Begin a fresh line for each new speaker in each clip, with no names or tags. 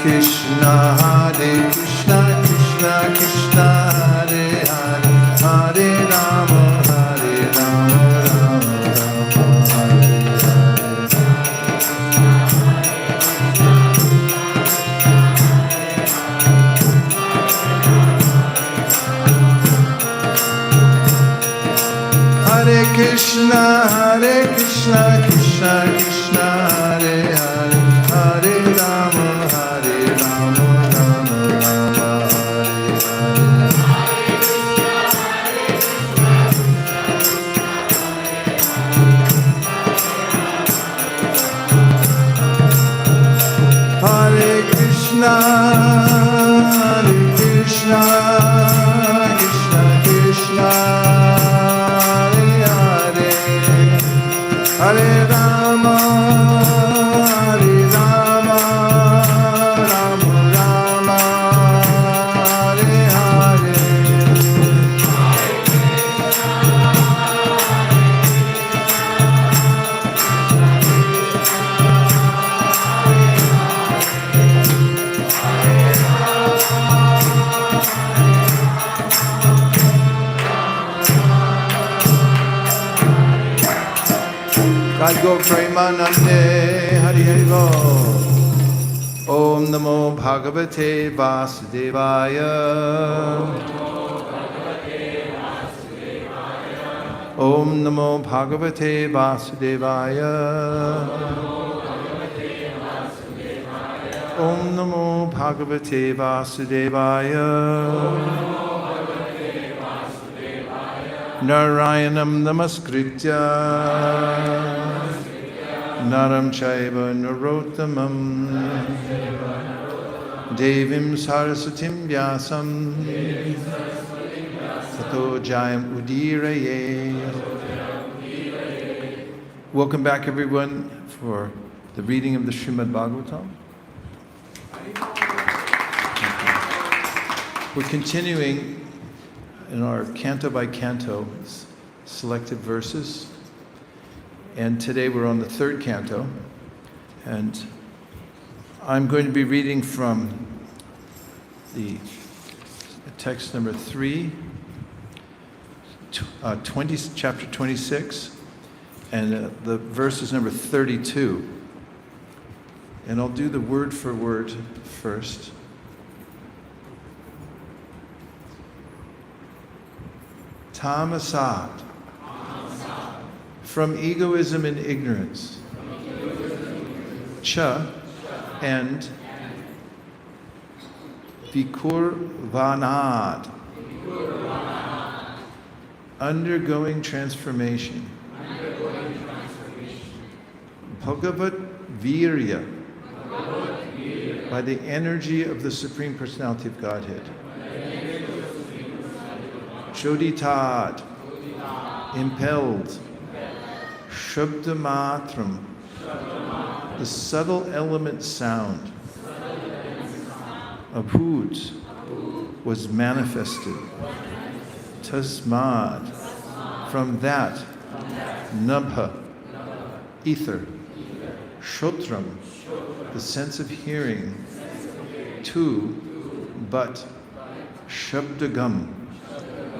Krishna, Krishna Krishna, Hare Hare, Hare Rama, Hare Rama, Rama Rama, Hare Krishna, Krishna Krishna, Hare Hare, Hare Rama, Hare Rama, Rama Rama, Hare Krishna, Krishna Krishna, Hare Rama, Hare Rama, Rama Rama, Hare Hare. Go Premanande, Hari Hari Bo. Om Namo Bhagavate Vasudevaya. Om Namo Bhagavate Vasudevaya. Om Namo Bhagavate Vasudevaya. Narayanam Namaskritya Naram Chaiva Narottamam Devim Saraswatim Vyasam Tato Jayam Udiraye. Welcome back everyone for the reading of the Srimad Bhagavatam. We're continuing in our canto by canto selected verses. And today we're on the third canto. And I'm going to be reading from the text number 3, chapter 26, and the verse is number 32. And I'll do the word for word first. Tamasat, from egoism and ignorance. Cha, and Vikurvanad, undergoing transformation. Bhagavat Virya, by the energy of the Supreme Personality of Godhead. Choditat, impelled. Shabdamatram, the subtle element sound. Abhut, was manifested. Tasmad, from that. Nabha, ether. Shotram, the sense of hearing. To, but. Shabdagam,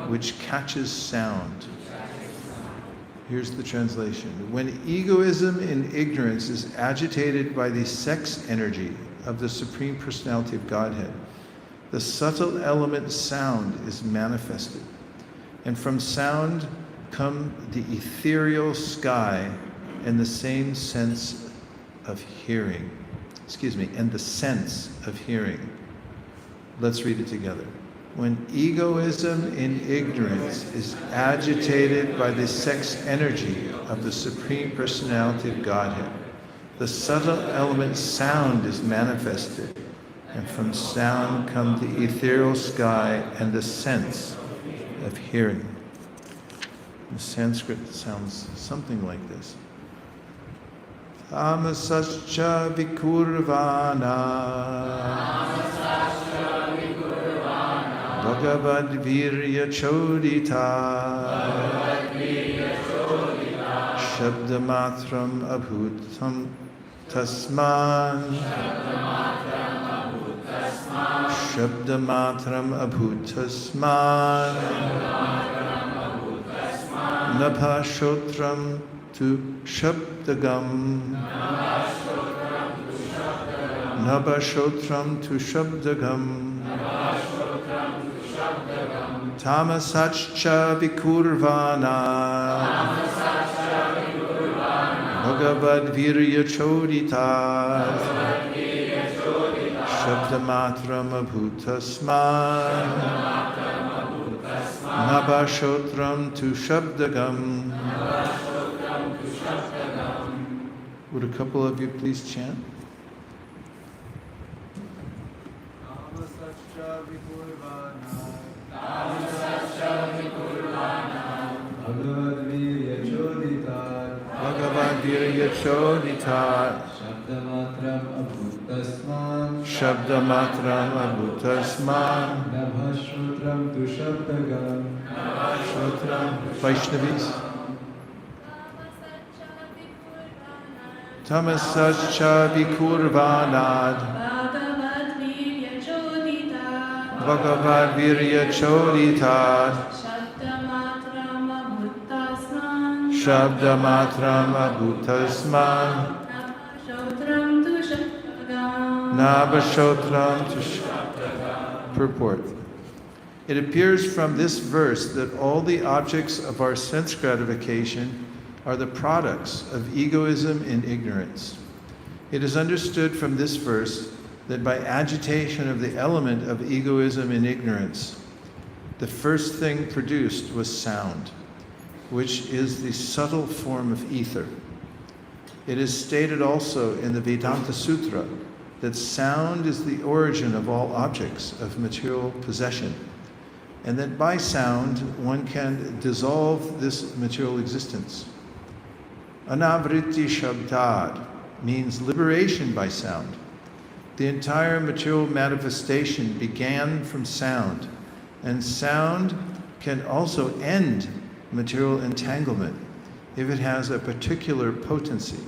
which catches sound. Here's the translation. When egoism and ignorance is agitated by the sex energy of the Supreme Personality of Godhead, the subtle element sound is manifested. And from sound come the ethereal sky and the same sense of hearing. And the sense of hearing. Let's read it together. When egoism and ignorance is agitated by the sex energy of the Supreme Personality of Godhead, the subtle element sound is manifested, and from sound come the ethereal sky and the sense of hearing. The Sanskrit sounds something like this. Tamasascha vikurvana Bhagavad Virya Chodita Shabdamatram Abhutam Tasman Shabdamatram abhutasman Nabhashotram tu shabdagam Nabhashotram tu shabdagam Tamasachcha vikurvana Bhagavad virya choditat Shabdamatram abhutasman Nabhashotram tu shabdagam. Would a couple of you please chant? Bhagavad virya choditat
Shabdamatram abhutasman
Shabdamatram abhutasman
Nabhashotram tu shabdagam
Shotram Vaishnavis Tamasascha vikurvanad Bhagavad virya choditat Shabdamatram abhutasman Nabhashotram tu shabdagam. Purport. It appears from this verse that all the objects of our sense gratification are the products of egoism and ignorance. It is understood from this verse that by agitation of the element of egoism and ignorance, the first thing produced was sound, which is the subtle form of ether. It is stated also in the Vedanta Sutra that sound is the origin of all objects of material possession, and that by sound one can dissolve this material existence. Anavritti Shabdad means liberation by sound. The entire material manifestation began from sound, and sound can also end material entanglement if it has a particular potency.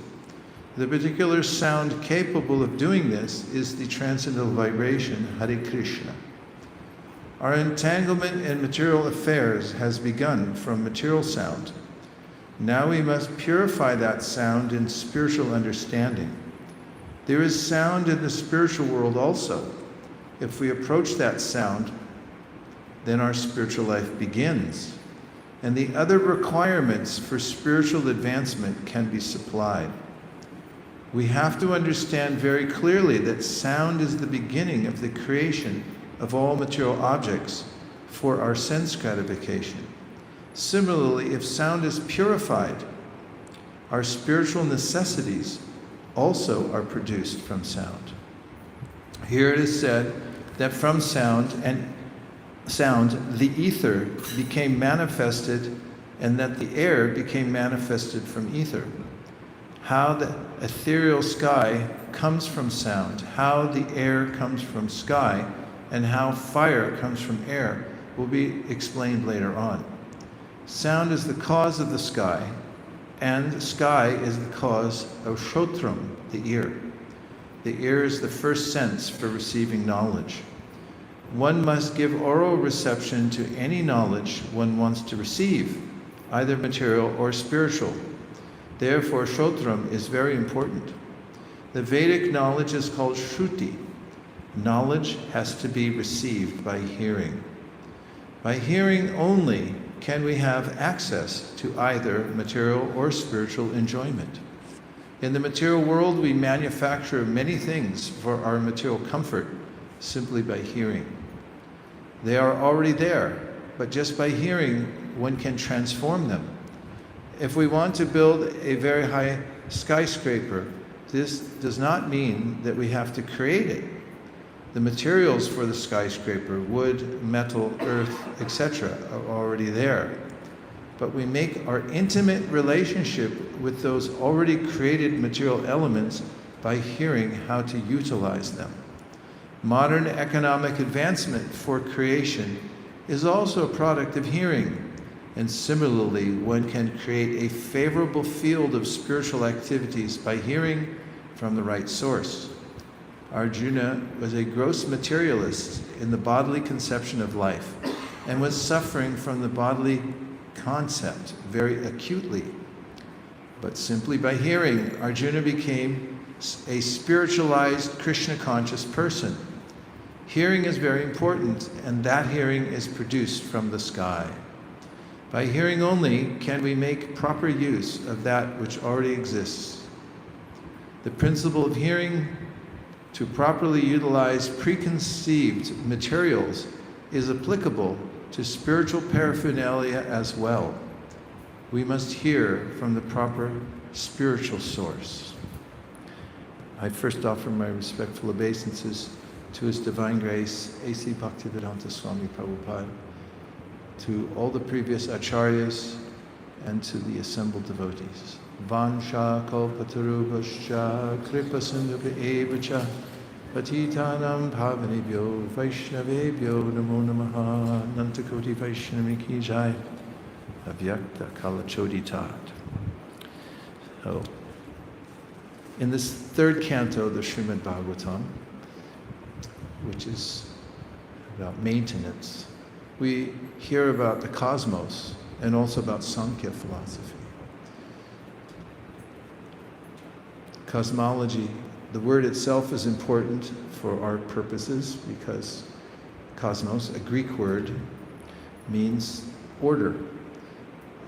The particular sound capable of doing this is the transcendental vibration Hare Krishna. Our entanglement in material affairs has begun from material sound. Now we must purify that sound in spiritual understanding. There is sound in the spiritual world also. If we approach that sound, then our spiritual life begins, and the other requirements for spiritual advancement can be supplied. We have to understand very clearly that sound is the beginning of the creation of all material objects for our sense gratification. Similarly, if sound is purified, our spiritual necessities also are produced from sound. Here it is said that from sound, the ether became manifested, and that the air became manifested from ether. How the ethereal sky comes from sound, how the air comes from sky, and how fire comes from air will be explained later on. Sound is the cause of the sky, and the sky is the cause of Shotram, the ear. The ear is the first sense for receiving knowledge. One must give oral reception to any knowledge one wants to receive, either material or spiritual. Therefore, Shotram is very important. The Vedic knowledge is called Shruti. Knowledge has to be received by hearing. By hearing only can we have access to either material or spiritual enjoyment. In the material world, we manufacture many things for our material comfort simply by hearing. They are already there, but just by hearing, one can transform them. If we want to build a very high skyscraper, this does not mean that we have to create it. The materials for the skyscraper, wood, metal, earth, etc., are already there. But we make our intimate relationship with those already created material elements by hearing how to utilize them. Modern economic advancement for creation is also a product of hearing. And similarly, one can create a favorable field of spiritual activities by hearing from the right source. Arjuna was a gross materialist in the bodily conception of life and was suffering from the bodily concept very acutely. But simply by hearing, Arjuna became a spiritualized, Krishna-conscious person. Hearing is very important, and that hearing is produced from the sky. By hearing only can we make proper use of that which already exists. The principle of hearing to properly utilize preconceived materials is applicable to spiritual paraphernalia as well. We must hear from the proper spiritual source. I first offer my respectful obeisances to His Divine Grace, A.C. Bhaktivedanta Swami Prabhupada, to all the previous acharyas, and to the assembled devotees. Vansha kalpatarubhascha kripa sindhupi evacha patitanam pavanebhyo vaishnavebhyo namo namaha nantakoti vaishnavi ki jai avyakta kalachoditat. So, in this third canto of the Srimad Bhagavatam, which is about maintenance, we hear about the cosmos and also about Sankhya philosophy. Cosmology, the word itself is important for our purposes because cosmos, a Greek word, means order.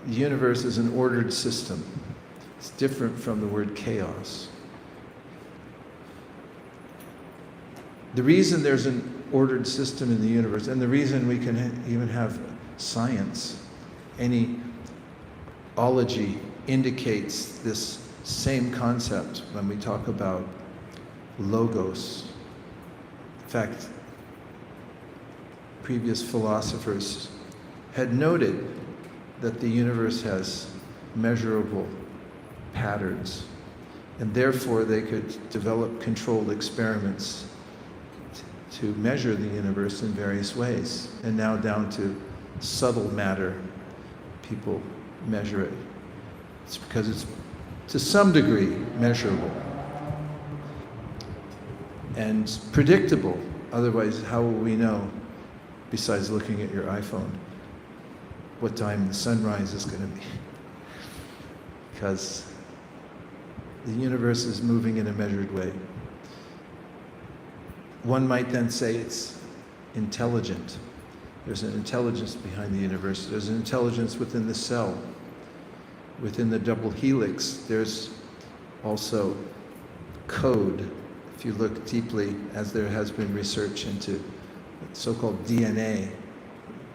The universe is an ordered system. It's different from the word chaos. The reason there's an ordered system in the universe, and the reason we can even have science, any ology indicates this same concept when we talk about logos. In fact, previous philosophers had noted that the universe has measurable patterns, and therefore they could develop controlled experiments to measure the universe in various ways. And now down to subtle matter, people measure it. It's because it's to some degree measurable and predictable. Otherwise, how will we know, besides looking at your iPhone, what time the sunrise is going to be? Because the universe is moving in a measured way. One might then say it's intelligent. There's an intelligence behind the universe. There's an intelligence within the cell. Within the double helix, there's also code. If you look deeply, as there has been research into so-called DNA,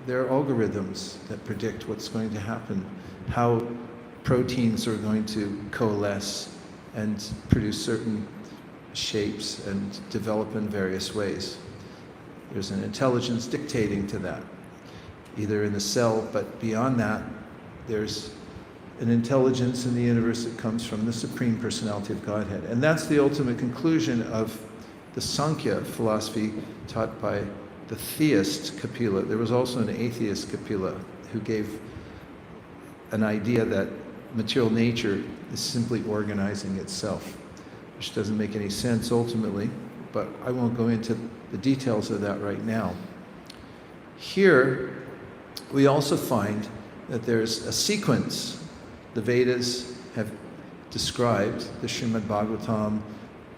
there are algorithms that predict what's going to happen, how proteins are going to coalesce and produce certain shapes and develop in various ways. There's an intelligence dictating to that, either in the cell, but beyond that, there's an intelligence in the universe that comes from the Supreme Personality of Godhead. And that's the ultimate conclusion of the Sankhya philosophy taught by the theist Kapila. There was also an atheist Kapila who gave an idea that material nature is simply organizing itself, which doesn't make any sense ultimately, but I won't go into the details of that right now. Here, we also find that there's a sequence. The Vedas have described, the Srimad Bhagavatam,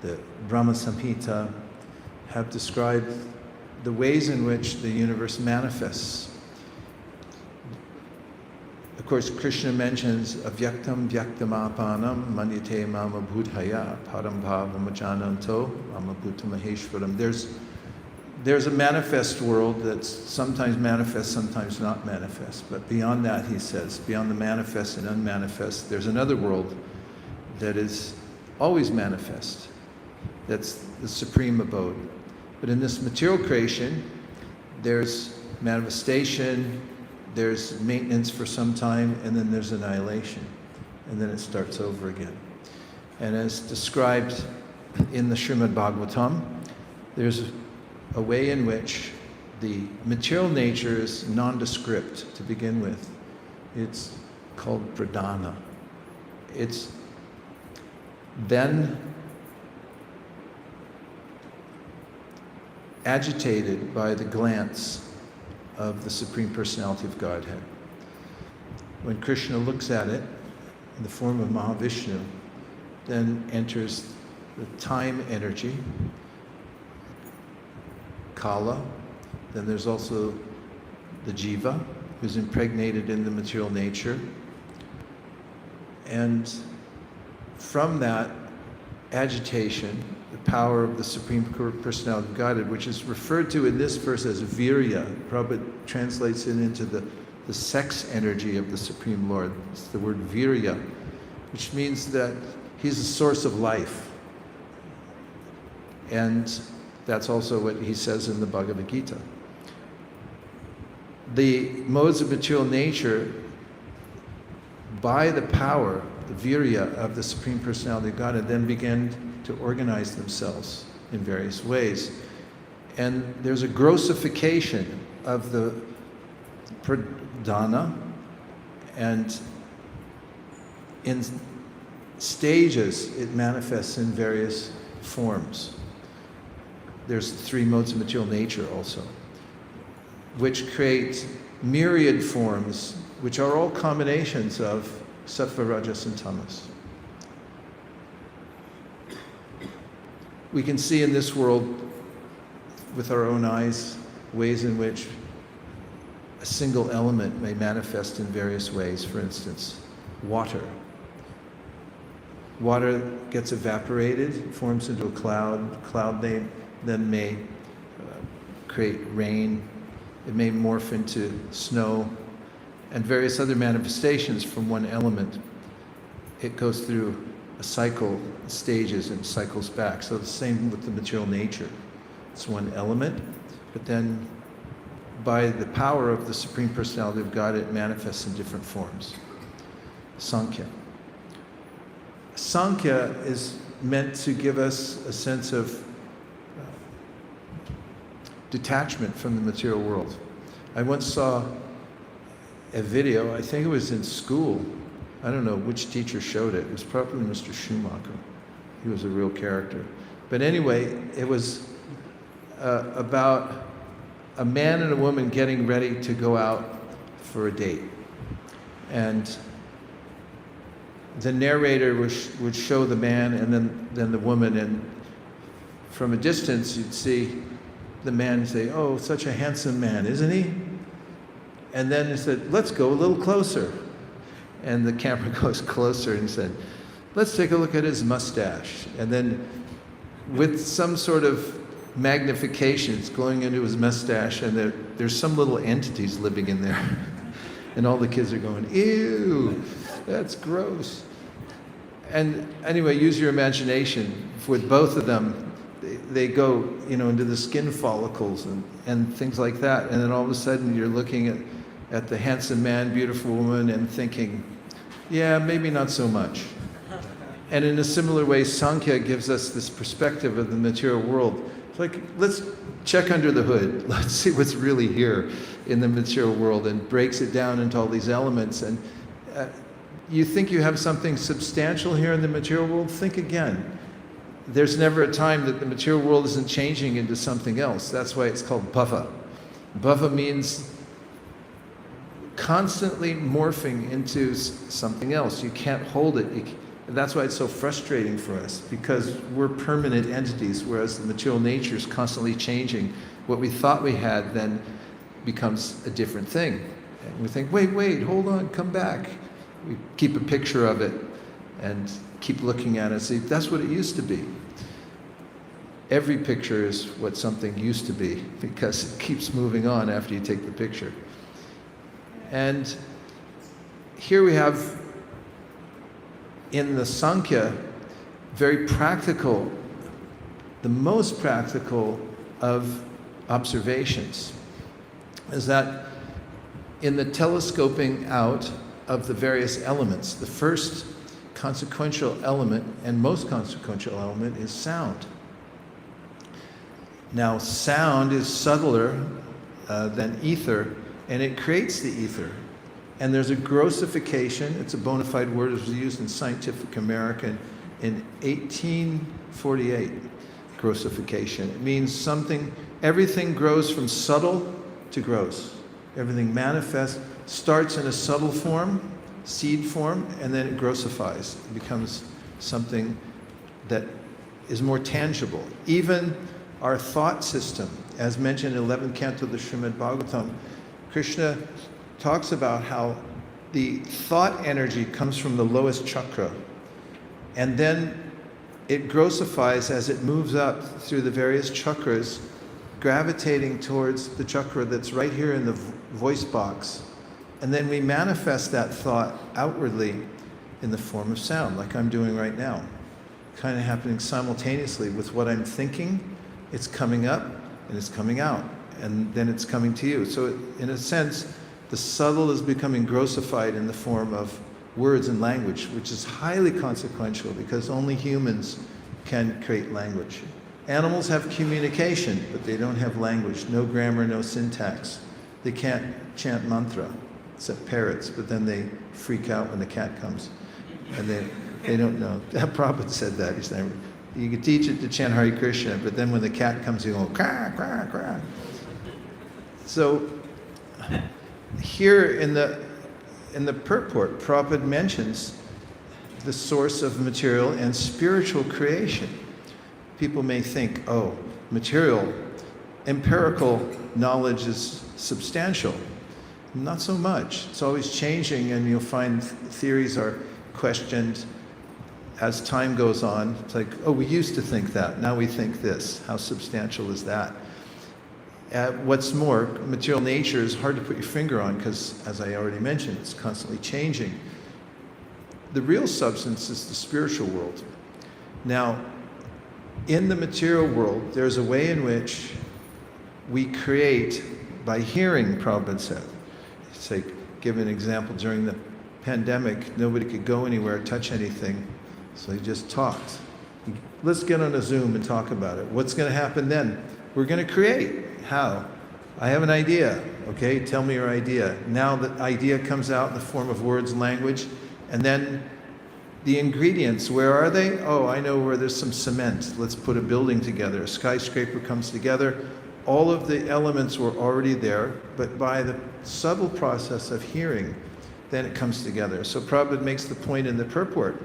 the Brahma Samhita, have described the ways in which the universe manifests. Of course, Krishna mentions avyaktam vyaktam manyate mama bhutaya param bhavam ajananto mama bhuta maheshwaram. There's a manifest world that's sometimes manifest, sometimes not manifest. But beyond that, he says, beyond the manifest and unmanifest, there's another world that is always manifest. That's the supreme abode. But in this material creation, there's manifestation, there's maintenance for some time, and then there's annihilation. And then it starts over again. And as described in the Srimad Bhagavatam, there's a way in which the material nature is nondescript to begin with. It's called pradhana. It's then agitated by the glance of the Supreme Personality of Godhead. When Krishna looks at it in the form of Mahavishnu, then enters the time energy, Kala. Then there's also the Jiva, who's impregnated in the material nature. And from that agitation, the power of the Supreme Personality of Godhead, which is referred to in this verse as Virya. Prabhupada translates it into the sex energy of the Supreme Lord. It's the word Virya, which means that he's a source of life. And that's also what he says in the Bhagavad Gita. The modes of material nature, by the power, the Virya of the Supreme Personality of Godhead, then begin to organize themselves in various ways. And there's a grossification of the pradhana, and in stages it manifests in various forms. There's 3 modes of material nature also, which create myriad forms, which are all combinations of sattva, rajas, and tamas. We can see in this world with our own eyes ways in which a single element may manifest in various ways. For instance, water. Water gets evaporated, forms into a cloud. Cloud then may create rain. It may morph into snow and various other manifestations from one element. It goes through a cycle, stages, and cycles back. So the same with the material nature. It's one element, but then by the power of the Supreme Personality of God, it manifests in different forms. Sankhya. Sankhya is meant to give us a sense of detachment from the material world. I once saw a video, I think it was in school. I don't know which teacher showed it. It was probably Mr. Schumacher. He was a real character. But anyway, it was about a man and a woman getting ready to go out for a date. And the narrator would show the man and then the woman, and from a distance you'd see the man say, "Oh, such a handsome man, isn't he?" And then he said, "Let's go a little closer." And the camera goes closer and said, "Let's take a look at his mustache." And then with some sort of magnification, it's going into his mustache, and there's some little entities living in there. And all the kids are going, "Ew, that's gross." And anyway, use your imagination. With both of them, they go, into the skin follicles and things like that. And then all of a sudden you're looking at the handsome man, beautiful woman, and thinking, yeah, maybe not so much. And in a similar way, Sankhya gives us this perspective of the material world. It's like, let's check under the hood. Let's see what's really here in the material world, and breaks it down into all these elements. And you think you have something substantial here in the material world? Think again. There's never a time that the material world isn't changing into something else. That's why it's called bhava. Bhava means constantly morphing into something else. You can't hold it. That's why it's so frustrating for us, because we're permanent entities, whereas the material nature is constantly changing. What we thought we had then becomes a different thing. And we think, wait, hold on, come back. We keep a picture of it and keep looking at it and see, that's what it used to be. Every picture is what something used to be, because it keeps moving on after you take the picture. And here we have in the Sankhya, very practical, the most practical of observations, is that in the telescoping out of the various elements, the first consequential element and most consequential element is sound. Now, sound is subtler than ether, and it creates the ether. And there's a grossification. It's a bona fide word. It was used in Scientific American in 1848, grossification. It means something Everything grows from subtle to gross. Everything manifests, starts in a subtle form, seed form, and then it grossifies. It becomes something that is more tangible. Even our thought system, as mentioned in 11th canto of the Srimad Bhagavatam, Krishna talks about how the thought energy comes from the lowest chakra, and then it grossifies as it moves up through the various chakras, gravitating towards the chakra that's right here in the voice box. And then we manifest that thought outwardly in the form of sound, like I'm doing right now. Kind of happening simultaneously with what I'm thinking. It's coming up and it's coming out, and then it's coming to you. So in a sense, the subtle is becoming grossified in the form of words and language, which is highly consequential because only humans can create language. Animals have communication, but they don't have language. No grammar, no syntax. They can't chant mantra, except parrots, but then they freak out when the cat comes. And they don't know. Prabhupada said that. He said, you can teach it to chant Hare Krishna, but then when the cat comes, you go, quack, quack, quack. So here in the purport, Prabhupada mentions the source of material and spiritual creation. People may think, oh, material, empirical knowledge is substantial. Not so much. It's always changing, and you'll find theories are questioned as time goes on. It's like, oh, we used to think that, now we think this. How substantial is that? What's more, material nature is hard to put your finger on because, as I already mentioned, it's constantly changing. The real substance is the spiritual world. Now, in the material world, there's a way in which we create by hearing, Prabhupada said. It's like, give an example, during the pandemic, nobody could go anywhere, touch anything, so he just talked. Let's get on a Zoom and talk about it. What's going to happen then? We're going to create. How? I have an idea. Okay, tell me your idea. Now the idea comes out in the form of words, language, and then the ingredients, where are they? Oh, I know where there's some cement. Let's put a building together. A skyscraper comes together. All of the elements were already there, but by the subtle process of hearing, then it comes together. So Prabhupada makes the point in the purport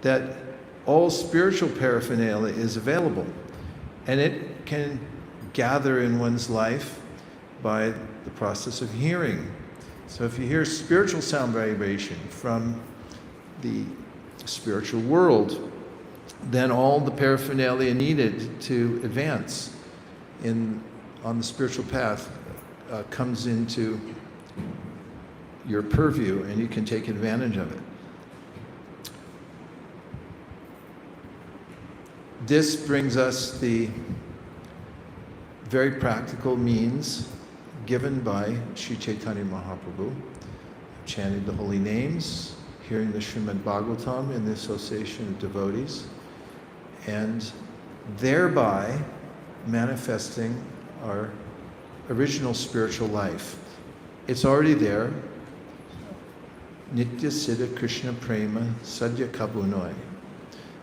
that all spiritual paraphernalia is available, and it can gather in one's life by the process of hearing. So if you hear spiritual sound vibration from the spiritual world, then all the paraphernalia needed to advance on the spiritual path comes into your purview, and you can take advantage of it. This brings us the very practical means given by Sri Chaitanya Mahaprabhu, chanting the holy names, hearing the Srimad Bhagavatam in the association of devotees, and thereby manifesting our original spiritual life. It's already there. Nitya Siddha Krishna Prema Sadhya Kabunoi.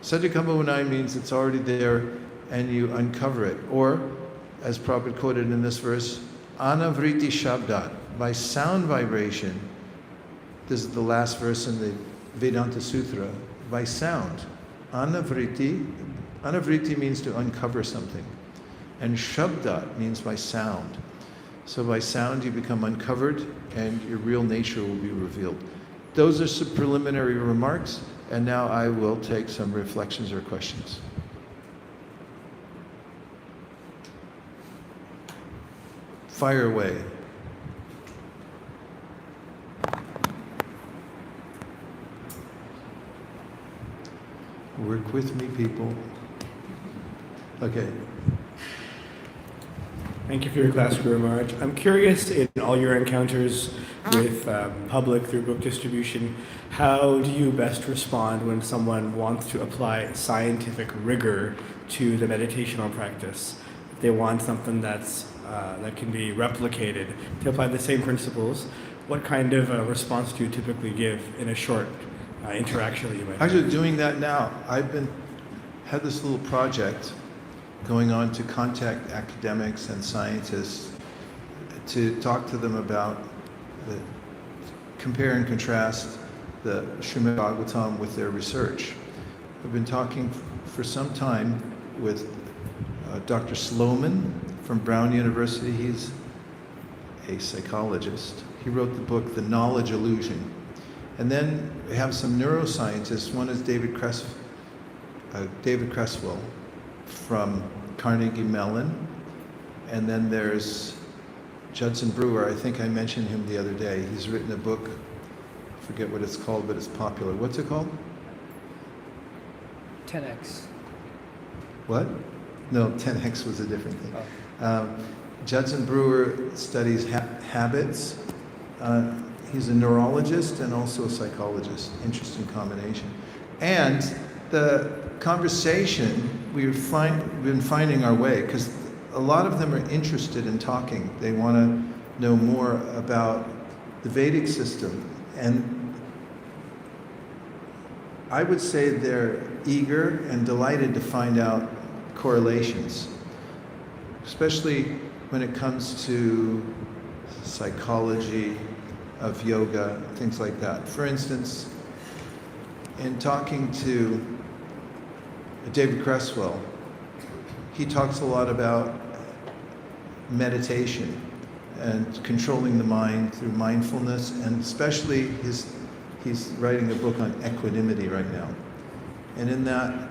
Sadhya Kabunoi means it's already there and you uncover it. Or, as Prabhupada quoted in this verse, Anavriti Shabdat, by sound vibration. This is the last verse in the Vedanta Sutra. By sound. Anavriti means to uncover something. And Shabdat means by sound. So by sound you become uncovered and your real nature will be revealed. Those are some preliminary remarks, and now I will take some reflections or questions. Fire away. Work with me, people. Okay.
Thank you for your class, Guru Maharaj. I'm curious, in all your encounters with public through book distribution, how do you best respond when someone wants to apply scientific rigor to the meditational practice? If they want something that's that can be replicated to apply the same principles, what kind of response do you typically give in a short interaction that you might have?
Actually, doing that now. I've had this little project going on to contact academics and scientists to talk to them about compare and contrast the Srimad Bhagavatam with their research. I've been talking for some time with Dr. Sloman from Brown University. He's a psychologist. He wrote the book, The Knowledge Illusion. And then we have some neuroscientists. One is David Creswell from Carnegie Mellon. And then there's Judson Brewer. I think I mentioned him the other day. He's written a book, I forget what it's called, but it's popular. What's it called?
10x.
What? No, 10x was a different thing.
Oh.
Judson Brewer studies habits. He's a neurologist and also a psychologist. Interesting combination. And the conversation, we've been finding our way, because a lot of them are interested in talking. They want to know more about the Vedic system. And I would say they're eager and delighted to find out correlations, especially when it comes to psychology of yoga, things like that. For instance, in talking to David Creswell, he talks a lot about meditation and controlling the mind through mindfulness, and especially he's writing a book on equanimity right now. And in that,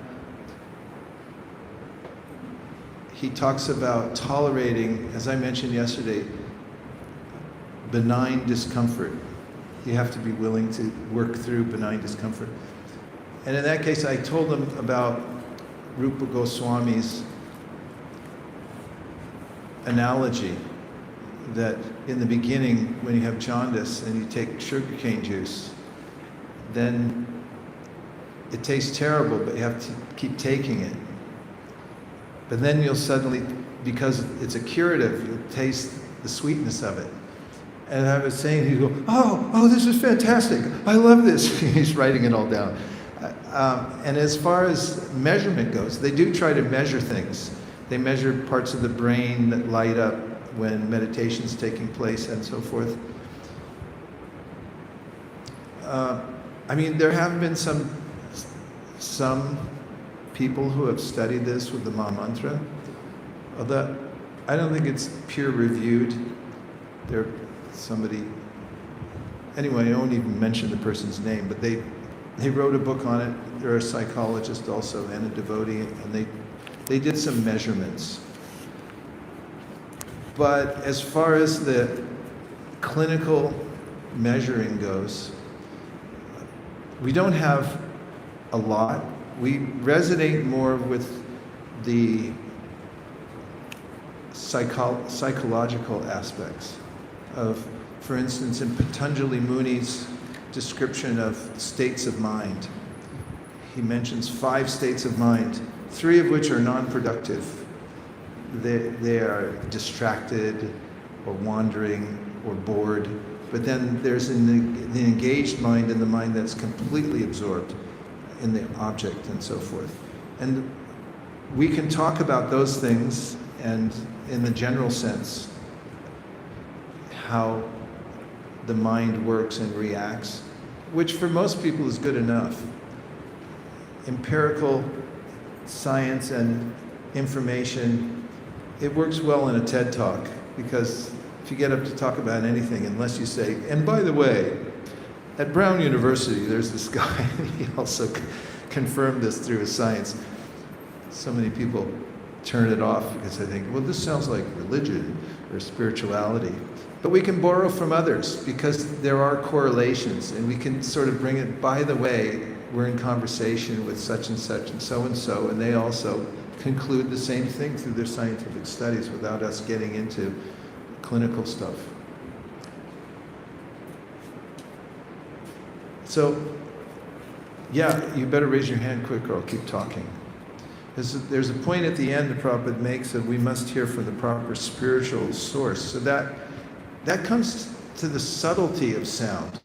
he talks about tolerating, as I mentioned yesterday, benign discomfort. You have to be willing to work through benign discomfort. And in that case, I told him about Rupa Goswami's analogy that in the beginning, when you have jaundice and you take sugarcane juice, then it tastes terrible, but you have to keep taking it. But then you'll suddenly, because it's a curative, you'll taste the sweetness of it. And I was saying, he'd go, oh, this is fantastic. I love this. He's writing it all down. And as far as measurement goes, they do try to measure things. They measure parts of the brain that light up when meditation's taking place and so forth. There have been some people who have studied this with the Maha Mantra, although I don't think it's peer reviewed. Anyway, I won't even mention the person's name, but they wrote a book on it. They're a psychologist also and a devotee, and they did some measurements. But as far as the clinical measuring goes, we don't have a lot. We resonate more with the psychological aspects of, for instance, in Patanjali Muni's description of states of mind. He mentions 5 states of mind, 3 of which are non-productive. They are distracted or wandering or bored. But then there's the engaged mind and the mind that's completely absorbed in the object and so forth. And we can talk about those things and in the general sense how the mind works and reacts, which for most people is good enough. Empirical science and information, it works well in a TED Talk, because if you get up to talk about anything, unless you say, and by the way, at Brown University, there's this guy, he also confirmed this through his science. So many people turn it off because they think, well, this sounds like religion or spirituality. But we can borrow from others because there are correlations, and we can sort of bring it, by the way, we're in conversation with such and such and they also conclude the same thing through their scientific studies without us getting into clinical stuff. So, yeah, you better raise your hand quick or I'll keep talking. There's a point at the end the Prabhupada makes that we must hear from the proper spiritual source. So that comes to the subtlety of sound.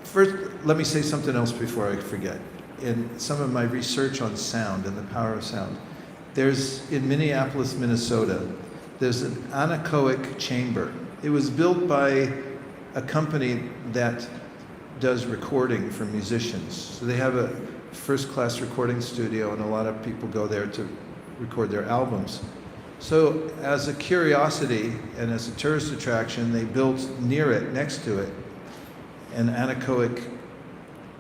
First, let me say something else before I forget. in some of my research on sound and the power of sound. There's, in Minneapolis, Minnesota, there's an anechoic chamber. It was built by a company that does recording for musicians. So they have a first-class recording studio, and a lot of people go there to record their albums. So as a curiosity and as a tourist attraction, they built near it, next to it, an anechoic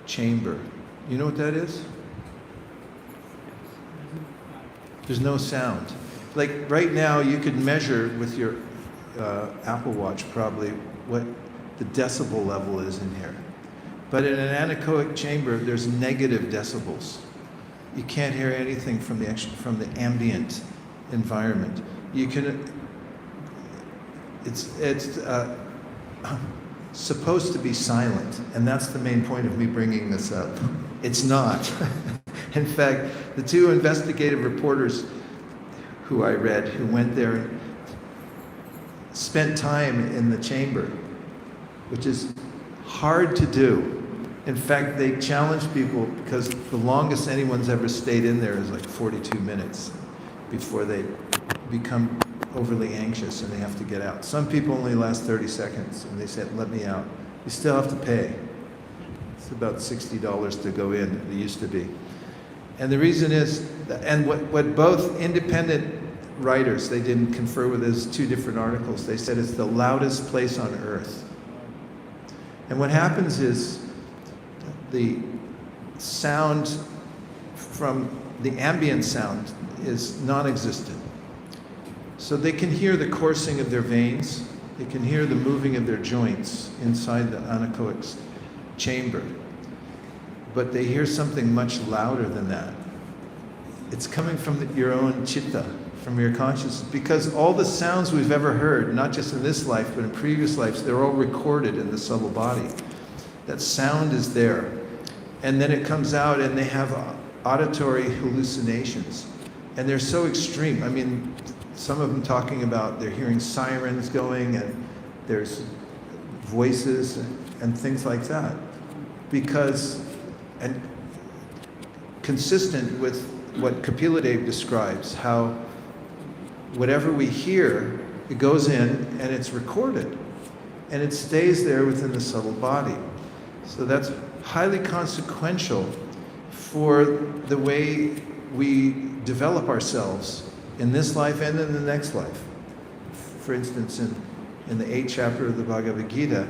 chamber. You know what that is? There's no sound. Like right now, you could measure with your Apple Watch probably what the decibel level is in here. But in an anechoic chamber, there's negative decibels. You can't hear anything from the ambient environment. You can. It's supposed to be silent, and that's the main point of me bringing this up. It's not. In fact, the two investigative reporters who I read, who went there, spent time in the chamber, which is hard to do. In fact, they challenged people because the longest anyone's ever stayed in there is like 42 minutes before they become overly anxious and they have to get out. Some people only last 30 seconds and they said, let me out. You still have to pay. It's about $60 to go in, it used to be. And the reason is, and what both independent writers, they didn't confer with us, two different articles, they said it's the loudest place on earth. And what happens is the sound from the ambient sound is non-existent. So they can hear the coursing of their veins, they can hear the moving of their joints inside the anechoic chamber. But they hear something much louder than that. It's coming from your own chitta, from your consciousness, because all the sounds we've ever heard, not just in this life, but in previous lives, they're all recorded in the subtle body. That sound is there. And then it comes out and they have auditory hallucinations. And they're so extreme. I mean, some of them talking about they're hearing sirens going and there's voices and things like that. Because, and consistent with what Kapiladev describes, how whatever we hear, it goes in and it's recorded. And it stays there within the subtle body. So that's highly consequential for the way we develop ourselves in this life and in the next life. For instance, in the 8th chapter of the Bhagavad Gita,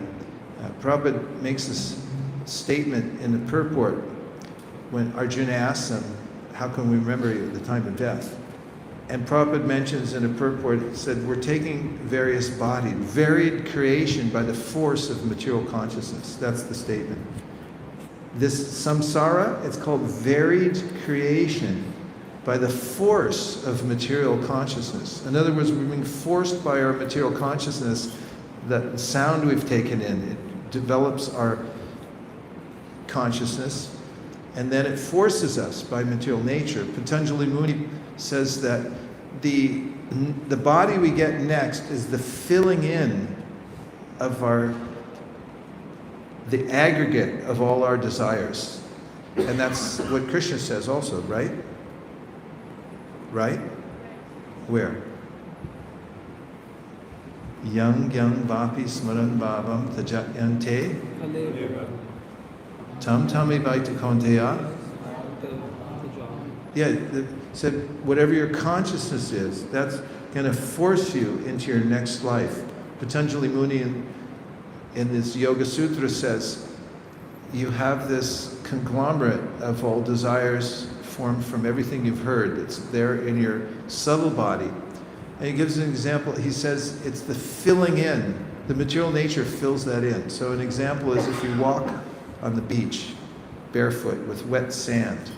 Prabhupada makes this statement in the purport when Arjuna asks him, how can we remember you at the time of death? And Prabhupada mentions in a purport, it said, we're taking various bodies, varied creation by the force of material consciousness. That's the statement. This samsara, it's called varied creation by the force of material consciousness. In other words, we're being forced by our material consciousness, that sound we've taken in, it develops our consciousness, and then it forces us by material nature. Patanjali Muni says that the body we get next is the filling in of the aggregate of all our desires. And that's what Krishna says also, right? Right? Where? Yang vapi smaran bhavam tajatyante tam tami vaita konteya. Yeah, said whatever your consciousness is, that's going to force you into your next life. Patanjali Muni in this Yoga Sutra says, you have this conglomerate of all desires formed from everything you've heard. It's there in your subtle body. And he gives an example. He says it's the filling in. The material nature fills that in. So an example is if you walk on the beach barefoot with wet sand,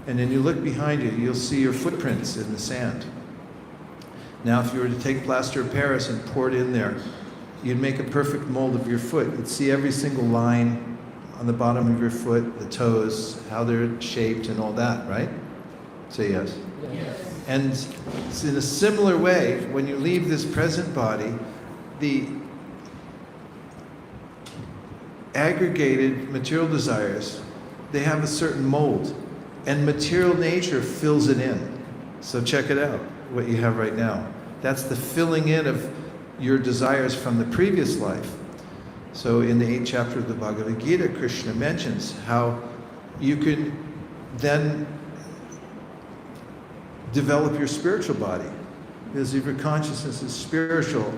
and then you look behind you, you'll see your footprints in the sand. Now, if you were to take plaster of Paris and pour it in there, you'd make a perfect mold of your foot. You'd see every single line on the bottom of your foot, the toes, how they're shaped and all that, right? Say yes. Yes. And in a similar way, when you leave this present body, the aggregated material desires they have a certain mold, and material nature fills it in. So check it out, what you have right now. That's the filling in of your desires from the previous life. So in the 8th chapter of the Bhagavad Gita, Krishna mentions how you could then develop your spiritual body. Because if your consciousness is spiritual,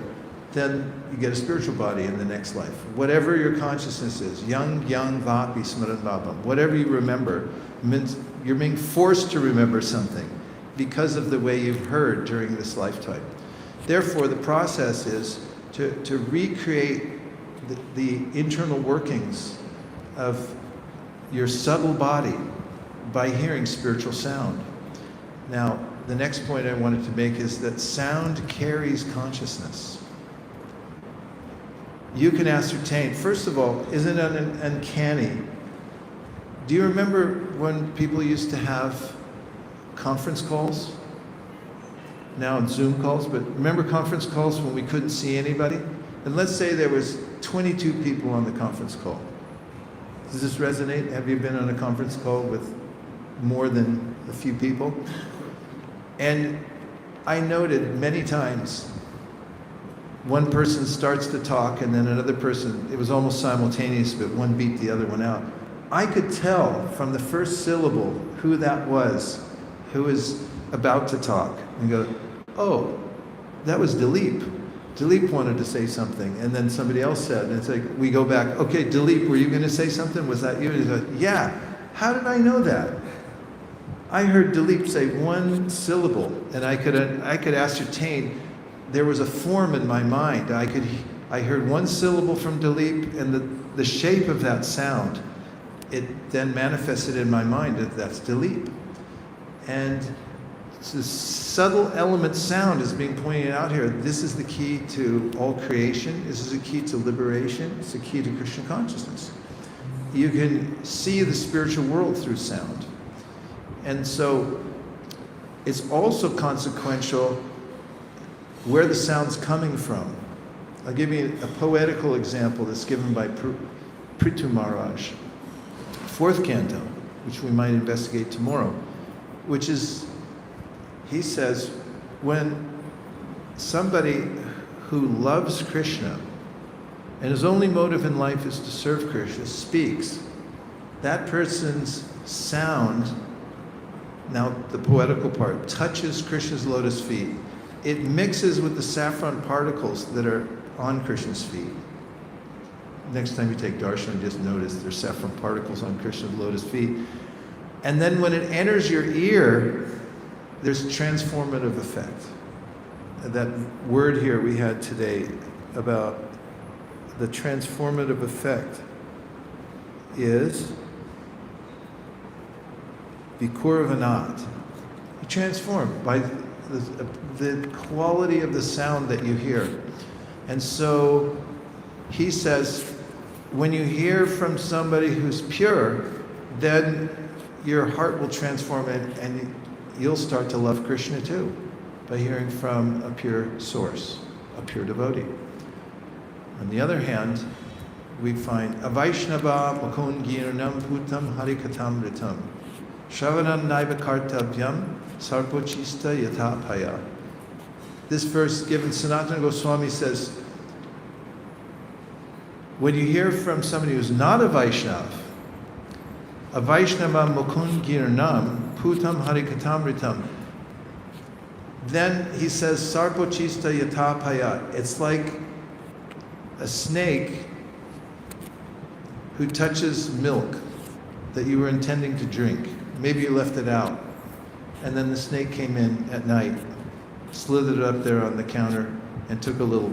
then you get a spiritual body in the next life. Whatever your consciousness is, yang vapi smaran bhabam, whatever you remember, means you're being forced to remember something because of the way you've heard during this lifetime. Therefore, the process is to recreate the internal workings of your subtle body by hearing spiritual sound. Now, the next point I wanted to make is that sound carries consciousness. You can ascertain, first of all, isn't it uncanny? Do you remember when people used to have conference calls? Now it's Zoom calls, but remember conference calls when we couldn't see anybody? And let's say there was 22 people on the conference call. Does this resonate? Have you been on a conference call with more than a few people? And I noted many times one person starts to talk and then another person, it was almost simultaneous, but one beat the other one out. I could tell from the first syllable who that was, who was about to talk, and go, oh, that was Dilip. Dilip wanted to say something, and then somebody else said, and it's like, we go back, okay, Dilip, were you going to say something? Was that you? And he's like, yeah. How did I know that? I heard Dilip say one syllable, and I could ascertain there was a form in my mind. I heard one syllable from Dilip, and the shape of that sound, it then manifested in my mind that that's Dilip. And this subtle element sound is being pointed out here. This is the key to all creation. This is a key to liberation. It's a key to Krishna consciousness. You can see the spiritual world through sound. And so it's also consequential where the sound's coming from. I'll give you a poetical example that's given by Prithu Maharaj. 4th canto, which we might investigate tomorrow, which is, he says, when somebody who loves Krishna and his only motive in life is to serve Krishna speaks, that person's sound, now the poetical part, touches Krishna's lotus feet. It mixes with the saffron particles that are on Krishna's feet. Next time you take darshan, just notice there's saffron particles on Krishna's lotus feet. And then when it enters your ear, there's transformative effect. That word here we had today about the transformative effect is Vikurvanat. You transform by the quality of the sound that you hear. And so he says, when you hear from somebody who's pure, then your heart will transform and you'll start to love Krishna too, by hearing from a pure source, a pure devotee. On the other hand, we find Avaishnava Mukund Girnam Putam Harikatam Ritam Shravanam Naiva Kartavyam Sarpochista Yatapaya. This verse given Sanatana Goswami says, when you hear from somebody who's not a Vaishnav, Vaishnava Mukund Girnam Putam Harikatamritam, then he says, Sarpochista Yatapaya. It's like a snake who touches milk that you were intending to drink. Maybe you left it out. And then the snake came in at night, slithered up there on the counter, and took a little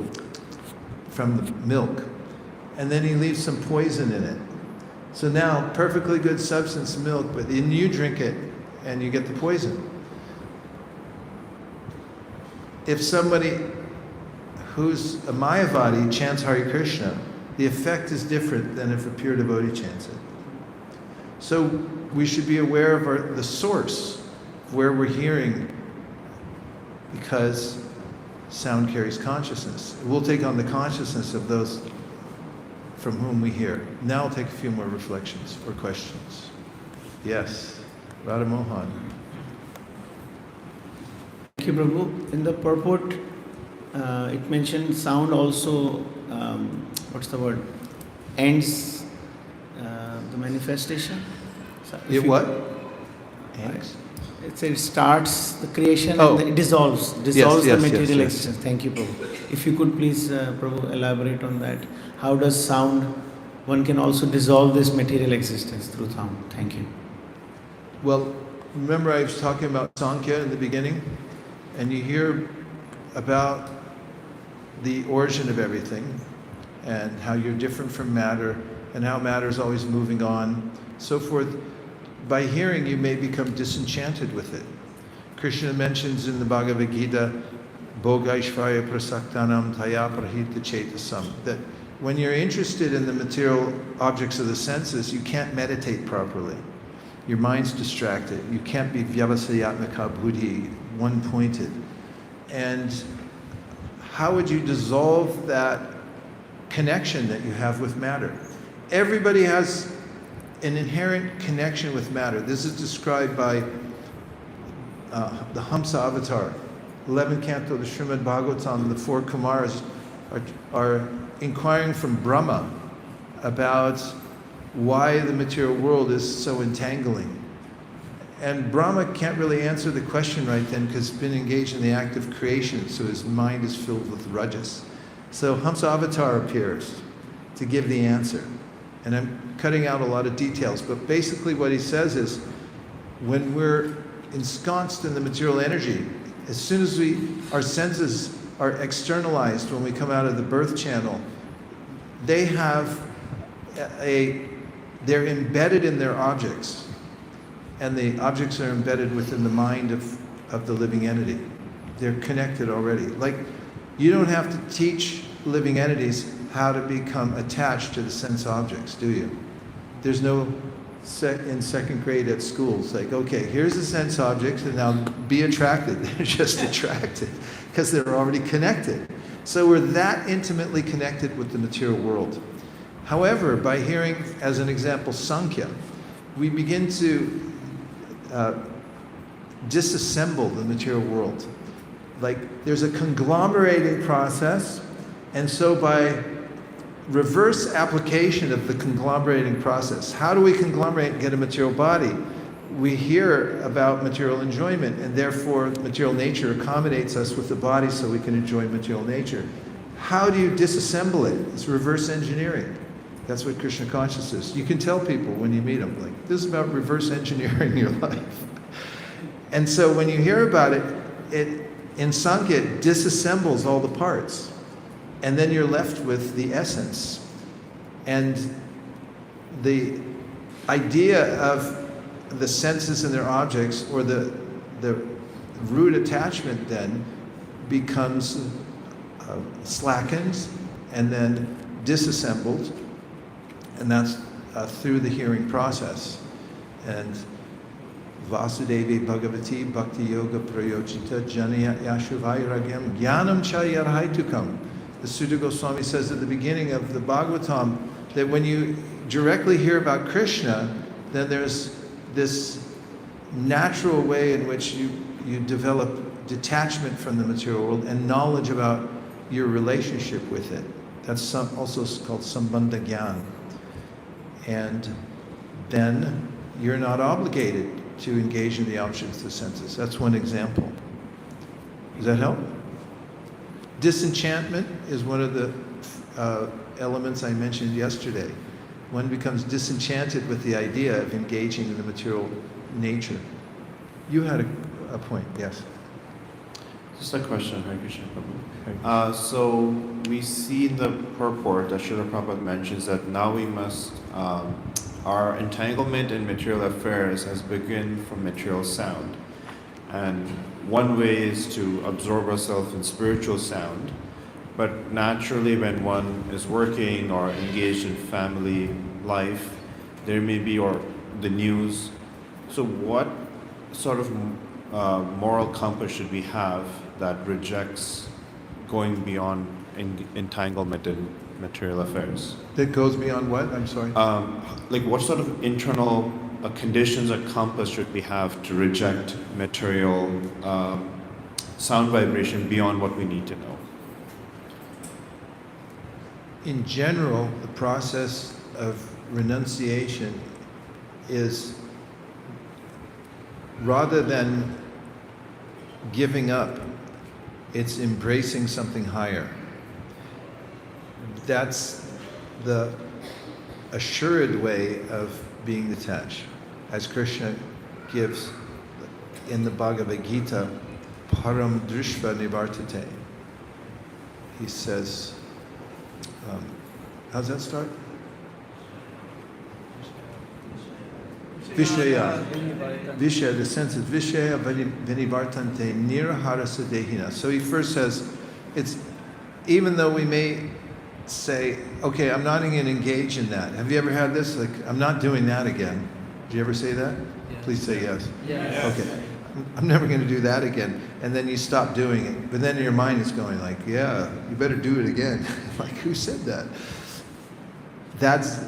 from the milk. And then he leaves some poison in it. So now, perfectly good substance milk, but then you drink it and you get the poison. If somebody who's a Mayavadi chants Hare Krishna, the effect is different than if a pure devotee chants it. So we should be aware of the source, where we're hearing, because sound carries consciousness. We'll take on the consciousness of those from whom we hear. Now I'll take a few more reflections or questions. Yes, Radha Mohan.
Thank you, Prabhu. In the purport, it mentioned sound also, what's the word, ends the manifestation. So if
It
you-
what? Ends?
It says starts the creation
Oh.
and then it dissolves
yes,
the
yes,
material
yes.
existence. Thank you, Prabhu. If you could please, Prabhu, elaborate on that. How does sound, one can also dissolve this material existence through sound? Thank you.
Well, remember I was talking about Sankhya in the beginning? And you hear about the origin of everything and how you're different from matter and how matter is always moving on, so forth. By hearing, you may become disenchanted with it. Krishna mentions in the Bhagavad Gita, Bhogaishvarya prasaktanam taya prahita chetasam, that when you're interested in the material objects of the senses, you can't meditate properly. Your mind's distracted. You can't be vyavasayatmaka buddhi, one-pointed. And how would you dissolve that connection that you have with matter? Everybody has an inherent connection with matter. This is described by the Hamsa Avatar. 11th canto of the Srimad Bhagavatam, the four Kumaras are inquiring from Brahma about why the material world is so entangling. And Brahma can't really answer the question right then because he's been engaged in the act of creation, so his mind is filled with rajas. So Hamsa Avatar appears to give the answer. And I'm cutting out a lot of details, but basically what he says is, when we're ensconced in the material energy, as soon as our senses are externalized when we come out of the birth channel, they have they're embedded in their objects, and the objects are embedded within the mind of the living entity. They're connected already. Like, you don't have to teach living entities how to become attached to the sense objects, do you? There's no in second grade at school. It's like, okay, here's the sense objects, and now be attracted. They're just attracted because they're already connected. So we're that intimately connected with the material world. However, by hearing, as an example, Sankhya, we begin to disassemble the material world. Like, there's a conglomerating process, and so by reverse application of the conglomerating process, how do we conglomerate and get a material body? We hear about material enjoyment, and therefore material nature accommodates us with the body so we can enjoy material nature. How do you disassemble it? It's reverse engineering. That's what Krishna consciousness is. You can tell people when you meet them, like, this is about reverse engineering your life. And so when you hear about it, in Sankhya, it disassembles all the parts. And then you're left with the essence. And the idea of the senses and their objects, or the root attachment, then becomes slackened and then disassembled. And that's through the hearing process. And Vasudevi Bhagavati Bhakti Yoga Prayojita Janaya Yashuvairagyam Jnanam Chayarhaitukam. The Sutta Goswami says at the beginning of the Bhagavatam that when you directly hear about Krishna, then there's this natural way in which you develop detachment from the material world and knowledge about your relationship with it. That's also called Sambandha Gyan. And then you're not obligated to engage in the objects of the senses. That's one example. Does that help? Disenchantment is one of the elements I mentioned yesterday. One becomes disenchanted with the idea of engaging in the material nature. You had a point, yes.
Just a question, Hare Krishna Prabhu. So we see in the purport that Srila Prabhupada mentions that now we must, our entanglement in material affairs has begun from material sound. And one way is to absorb ourselves in spiritual sound. But naturally, when one is working or engaged in family life, there may be, or the news. So what sort of moral compass should we have that rejects going beyond entanglement in material affairs?
That goes beyond what? I'm sorry.
Like, what sort of internal conditions or compass should we have to reject material sound vibration beyond what we need to know?
In general, the process of renunciation is, rather than giving up, it's embracing something higher. That's the assured way of being detached. As Krishna gives in the Bhagavad Gita, Param Drishva Nivartate. He says, how's that start? Vishaya. Vishaya, the sense is Vishaya Vinivartante Nirahara Sadehina. So he first says, it's, even though we may say, okay, I'm not going to engage in that. Have you ever had this? Like, I'm not doing that again. Did you ever say that?
Yes.
Please say yes.
Yes.
Okay. I'm never going to do that again. And then you stop doing it. But then your mind is going like, yeah, you better do it again. Like, who said that? That's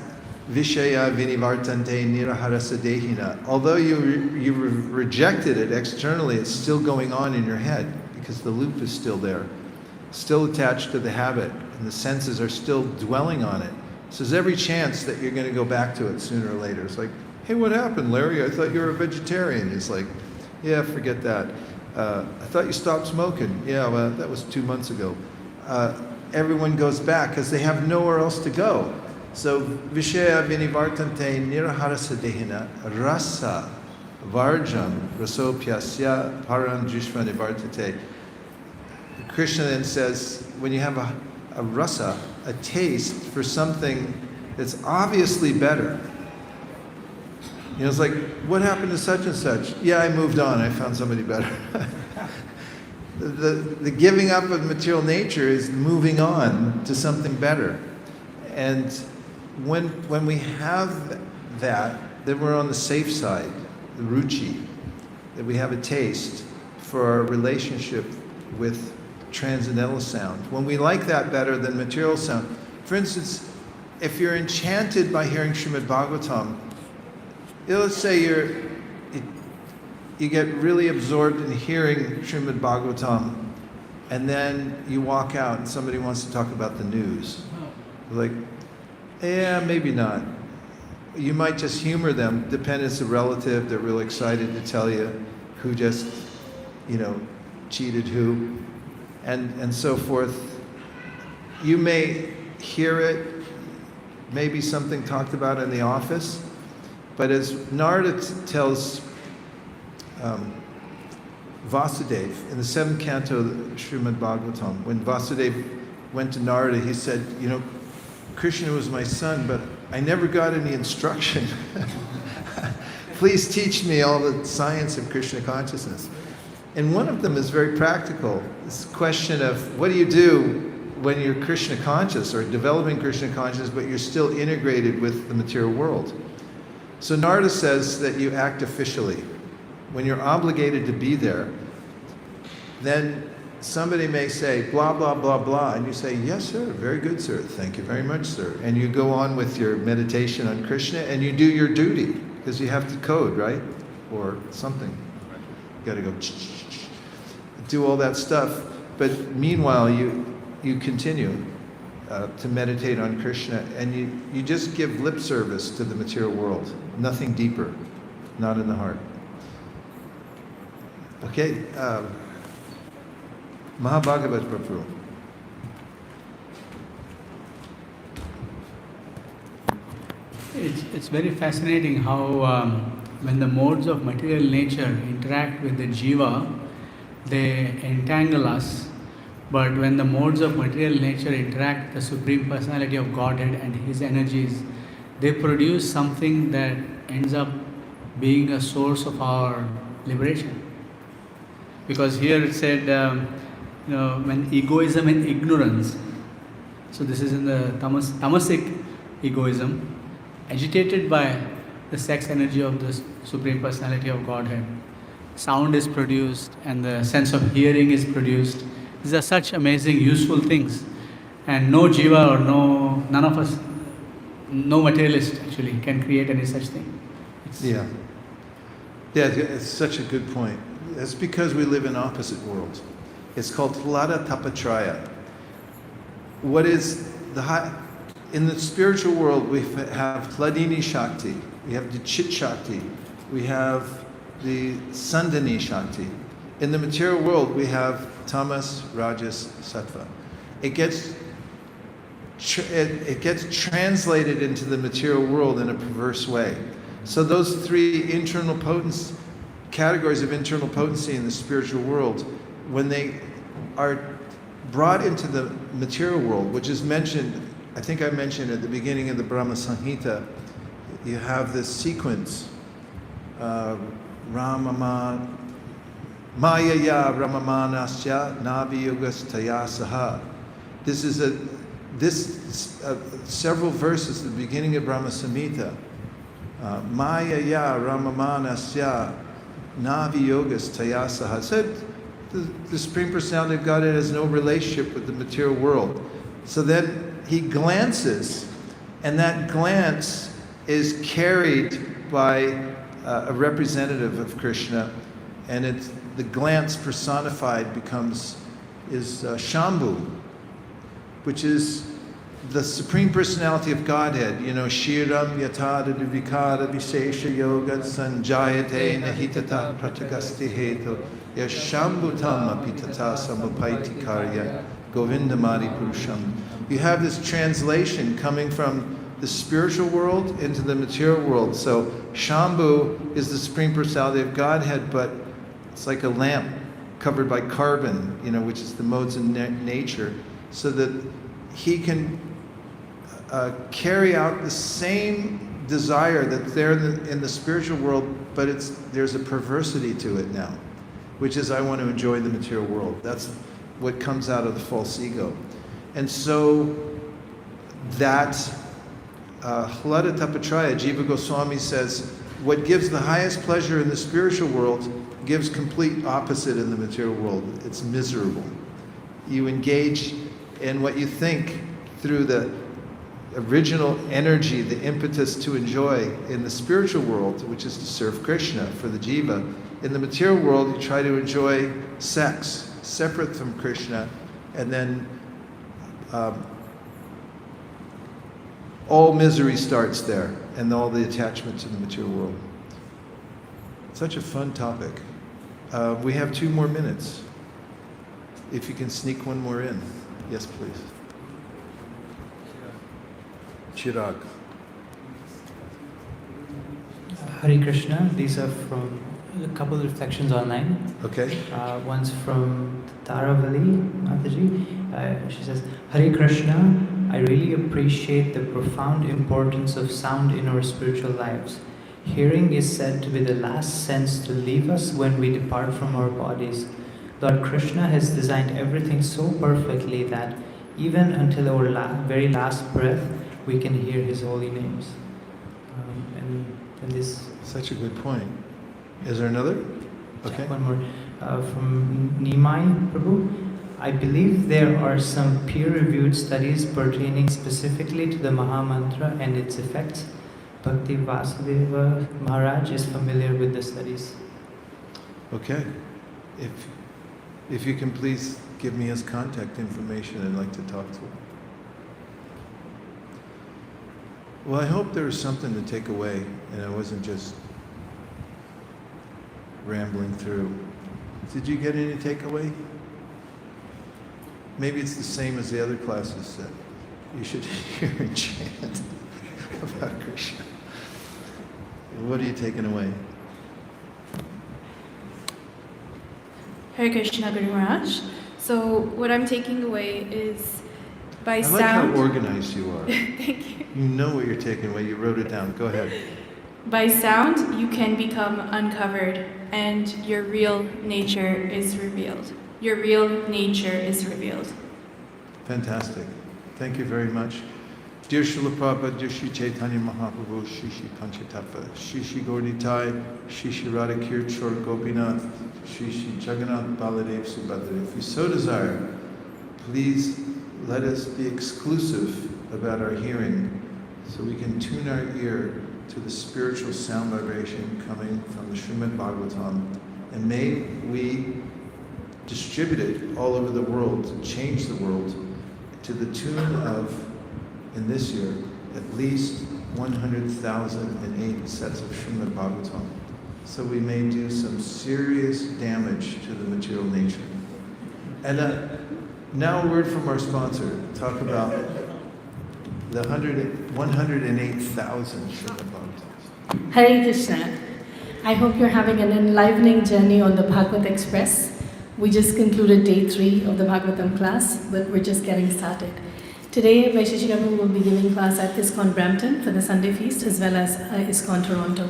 Vishaya Vinivartante Nirahara Sadehina. Although you rejected it externally, it's still going on in your head because the loop is still there, still attached to the habit, and the senses are still dwelling on it. So there's every chance that you're going to go back to it sooner or later. It's like, hey, what happened, Larry? I thought you were a vegetarian. It's like, yeah, forget that. I thought you stopped smoking. Yeah, well, that was 2 months ago. Everyone goes back because they have nowhere else to go. So, Vishaya Vinivartante Nirahara Sadehina Rasa Varjam Rasopyasya Param Drishva Nivartate. Krishna then says, when you have a rasa, a taste for something that's obviously better, you know, it's like, what happened to such and such? Yeah, I moved on. I found somebody better. the giving up of material nature is moving on to something better. And when we have that, then we're on the safe side, the ruchi, that we have a taste for our relationship with transcendental sound. When we like that better than material sound. For instance, if you're enchanted by hearing Srimad Bhagavatam, let's say you get really absorbed in hearing Srimad Bhagavatam, and then you walk out and somebody wants to talk about the news. You're like, yeah, maybe not. You might just humor them, depending it's a relative, they're really excited to tell you who just, cheated who, and so forth. You may hear it, maybe something talked about in the office, but as Narada tells Vasudeva in the 7th canto of Srimad Bhagavatam, when Vasudeva went to Narada, he said, Krishna was my son, but I never got any instruction. Please teach me all the science of Krishna consciousness. And one of them is very practical. This question of what do you do when you're Krishna conscious or developing Krishna consciousness, but you're still integrated with the material world. So Narada says that you act officially. When you're obligated to be there, then somebody may say, blah, blah, blah, blah, and you say, yes, sir, very good, sir, thank you very much, sir. And you go on with your meditation on Krishna, and you do your duty, because you have to code, right? Or something. You got to go, do all that stuff. But meanwhile, you continue to meditate on Krishna, and you just give lip service to the material world. Nothing deeper, not in the heart. Okay, Mahabhagavat Prabhu.
It's very fascinating how when the modes of material nature interact with the jiva, they entangle us. But when the modes of material nature interact with the Supreme Personality of Godhead and His energies, they produce something that ends up being a source of our liberation. Because here it said, when egoism and ignorance, so this is in the tamasic egoism, agitated by the sex energy of the Supreme Personality of Godhead, sound is produced and the sense of hearing is produced. These are such amazing, useful things. And no jiva or none of us, no materialist actually can create any such thing.
Yeah. Yeah, it's such a good point. It's because we live in opposite worlds. It's called Hlada Tapatraya. What is the high? In the spiritual world, we have Hladini Shakti, we have the Chit Shakti, we have the Sandhini Shakti. In the material world, we have Tamas, Rajas, Sattva. It gets translated into the material world in a perverse way. So those three internal potency, categories of internal potency in the spiritual world, when they are brought into the material world, which is mentioned, I think I mentioned at the beginning of the Brahma Samhita, you have this sequence, Ramama, Mayaya Ramamanasya Naviyugastaya Saha. This is several verses at the beginning of Brahma Samhita. Mayaya Ramamanasya Naviyogas Tayasaha. Said the Supreme Personality of Godhead has no relationship with the material world. So then he glances, and that glance is carried by a representative of Krishna, and the glance personified is Shambhu, which is the Supreme Personality of Godhead. You know, Shiram Yatada Vikara Vishesha Yoga Sanjayate Nahitata Pratakasti Hetu Yashambhutama Pitata Samapaiti Karya Govindamadi Purusham. You have this translation coming from the spiritual world into the material world. So Shambhu is the Supreme Personality of Godhead, but it's like a lamp covered by carbon, you know, which is the modes of nature, so that he can carry out the same desire that's there in the spiritual world, but there's a perversity to it now, which is I want to enjoy the material world. That's what comes out of the false ego. And so that Hlada Tapatraya, Jiva Goswami says, what gives the highest pleasure in the spiritual world gives complete opposite in the material world. It's miserable. You engage in what you think through the original energy, the impetus to enjoy in the spiritual world, which is to serve Krishna for the jiva. In the material world, you try to enjoy sex, separate from Krishna, and then all misery starts there, and all the attachments in the material world. Such a fun topic. We have 2 more minutes. If you can sneak one more in. Yes, please. Chirag.
Hare Krishna. These are from a couple of reflections online.
Okay.
One's from Taravali Mataji. She says, Hare Krishna, I really appreciate the profound importance of sound in our spiritual lives. Hearing is said to be the last sense to leave us when we depart from our bodies. Lord Krishna has designed everything so perfectly that even until our very last breath, we can hear His holy names. And this.
Such a good point. Is there another? Okay.
One more from Nimai Prabhu. I believe there are some peer-reviewed studies pertaining specifically to the Mahamantra and its effects. Bhakti Vasudeva Maharaj is familiar with the studies.
Okay. If you can please give me his contact information, I'd like to talk to him. Well, I hope there was something to take away, and I wasn't just rambling through. Did you get any takeaway? Maybe it's the same as the other classes that you should hear and chant about Krishna. What are you taking away?
Hare Krishna, Guru Maharaj. So what I'm taking away is by sound.
I like how organized you are.
Thank you.
You know what you're taking away. You wrote it down. Go ahead.
By sound, you can become uncovered, and your real nature is revealed. Your real nature is revealed.
Fantastic. Thank you very much. Dear Srila Prabhupada, dear Shri Chaitanya Mahaprabhu, Shri Shri Panchatattva, Shri Shri Gaurnitai, Shri Shri Radhakir Chor Gopinath, Shri Shri Jagannath Baladev Subhadra. If we so desire, please let us be exclusive about our hearing so we can tune our ear to the spiritual sound vibration coming from the Srimad Bhagavatam, and may we distribute it all over the world, change the world, to the tune of, in this year, at least 100,008 sets of Srimad Bhagavatam. So we may do some serious damage to the material nature. And now a word from our sponsor. Talk about the 108,000 Srimad Bhagavatams.
Hare Krishna. I hope you're having an enlivening journey on the Bhagavad Express. We just concluded day 3 of the Bhagavatam class, but we're just getting started. Today, Vaisesika Prabhu will be giving class at ISKCON Brampton for the Sunday feast as well as ISKCON Toronto.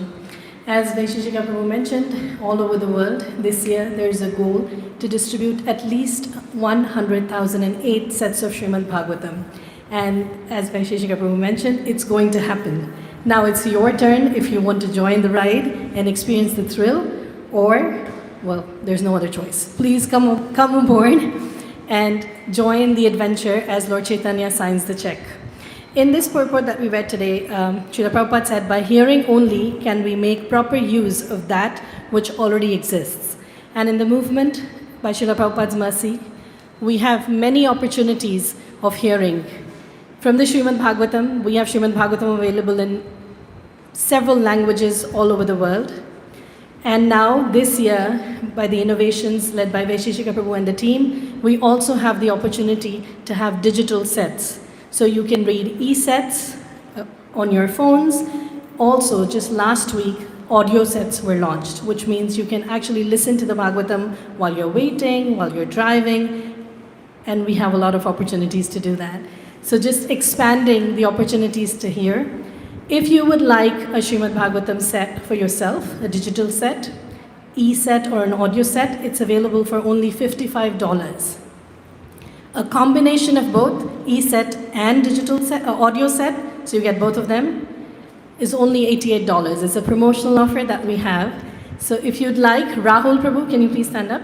As Vaisesika Prabhu mentioned, all over the world, this year there is a goal to distribute at least 100,008 sets of Srimad Bhagavatam. And as Vaisesika Prabhu mentioned, it's going to happen. Now it's your turn if you want to join the ride and experience the thrill, or, well, there's no other choice. Please come aboard and join the adventure as Lord Chaitanya signs the check. In this purport that we read today, Srila Prabhupada said, by hearing only can we make proper use of that which already exists. And in the movement, by Srila Prabhupada's mercy, we have many opportunities of hearing. From the Srimad Bhagavatam, we have Srimad Bhagavatam available in several languages all over the world. And now, this year, by the innovations led by Vaisesika Prabhu and the team, we also have the opportunity to have digital sets. So you can read e-sets on your phones. Also, just last week, audio sets were launched, which means you can actually listen to the Bhagavatam while you're waiting, while you're driving, and we have a lot of opportunities to do that. So just expanding the opportunities to hear. If you would like a Srimad Bhagavatam set for yourself, a digital set, e-set or an audio set, it's available for only $55. A combination of both, e-set and digital set, audio set, so you get both of them, is only $88. It's a promotional offer that we have. So if you'd like, Rahul Prabhu, can you please stand up?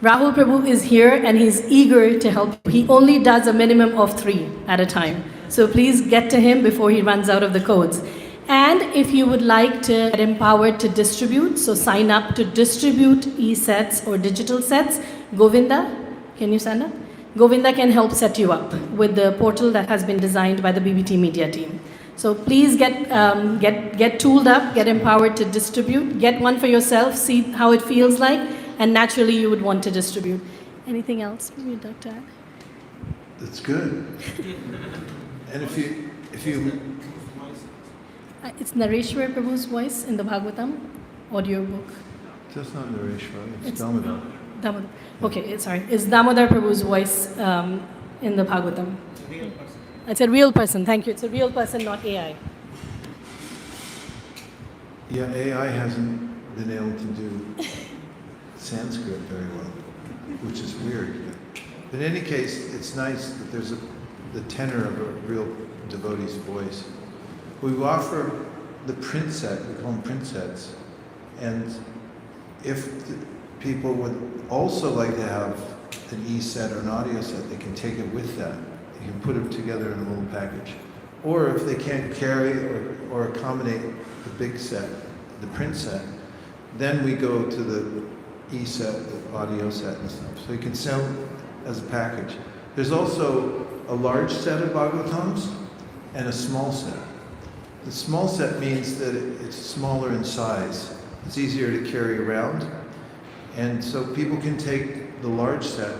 Rahul Prabhu is here and he's eager to help. He only does a minimum of 3 at a time. So please get to him before he runs out of the codes. And if you would like to get empowered to distribute, so sign up to distribute e-sets or digital sets, Govinda, can you stand up? Govinda can help set you up with the portal that has been designed by the BBT Media team. So please get tooled up, get empowered to distribute, get one for yourself, see how it feels like, and naturally you would want to distribute. Anything else you'd like to add?
That's good. And if you
it's Nareshwar Prabhu's voice in the Bhagavatam audio book.
That's not Nareshwar, it's Damodar.
Damodar. Okay, sorry. It's Damodar Prabhu's voice in the Bhagavatam. It's a real person, thank you. It's a real person, not AI.
Yeah, AI hasn't been able to do Sanskrit very well, which is weird. But in any case, it's nice that there's the tenor of a real devotee's voice. We offer the print set, we call them print sets, and if people would also like to have an e-set or an audio set, they can take it with that. You can put them together in a little package. Or if they can't carry or accommodate the big set, the print set, then we go to the e-set, the audio set and stuff. So you can sell as a package. There's also a large set of Bhagavatams and a small set. The small set means that it's smaller in size. It's easier to carry around. And so people can take the large set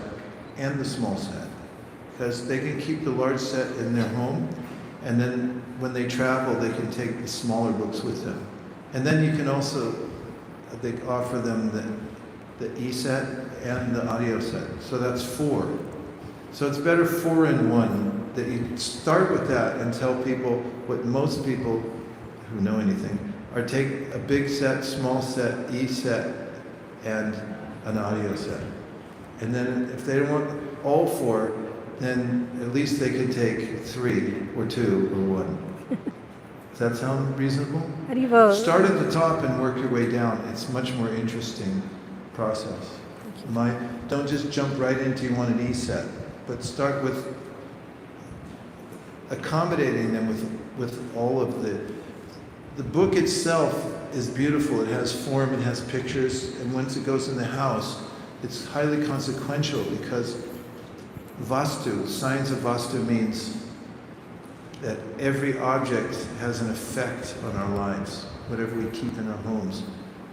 and the small set, because they can keep the large set in their home, and then when they travel, they can take the smaller books with them. And then you can also, they offer them the e-set and the audio set. So that's 4. So it's better 4 in 1, that you start with that and tell people what most people who know anything are: take a big set, small set, e-set, and an audio set. And then if they don't want all 4, then at least they can take 3 or 2 or 1. Does that sound reasonable? Start at the top and work your way down. It's a much more interesting process. Don't just jump right into you want an e-set, but start with accommodating them with all of the The book itself is beautiful. It has form, it has pictures, and once it goes in the house, it's highly consequential because Vastu, science of Vastu means that every object has an effect on our lives, whatever we keep in our homes.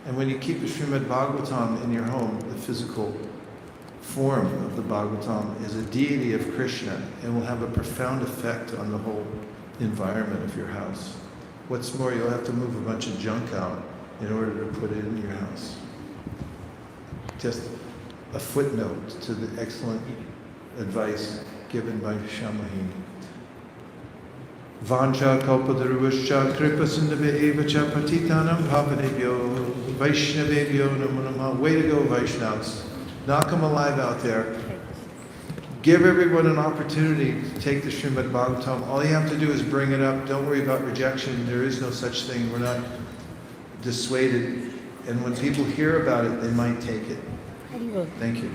And when you keep the Srimad Bhagavatam in your home, the physical form of the Bhagavatam is a deity of Krishna and will have a profound effect on the whole environment of your house. What's more, you'll have to move a bunch of junk out in order to put it in your house. Just a footnote to the excellent advice given by Shamahini. Vancha kalpataruvascha kripasindave evacha patitanam papanebhyo vaishnavebhyo namo namaha. Way to go, Vaishnavas. Knock them alive out there. Give everyone an opportunity to take the Srimad Bhagavatam. All you have to do is bring it up. Don't worry about rejection. There is no such thing. We're not dissuaded. And when people hear about it, they might take it. Thank you.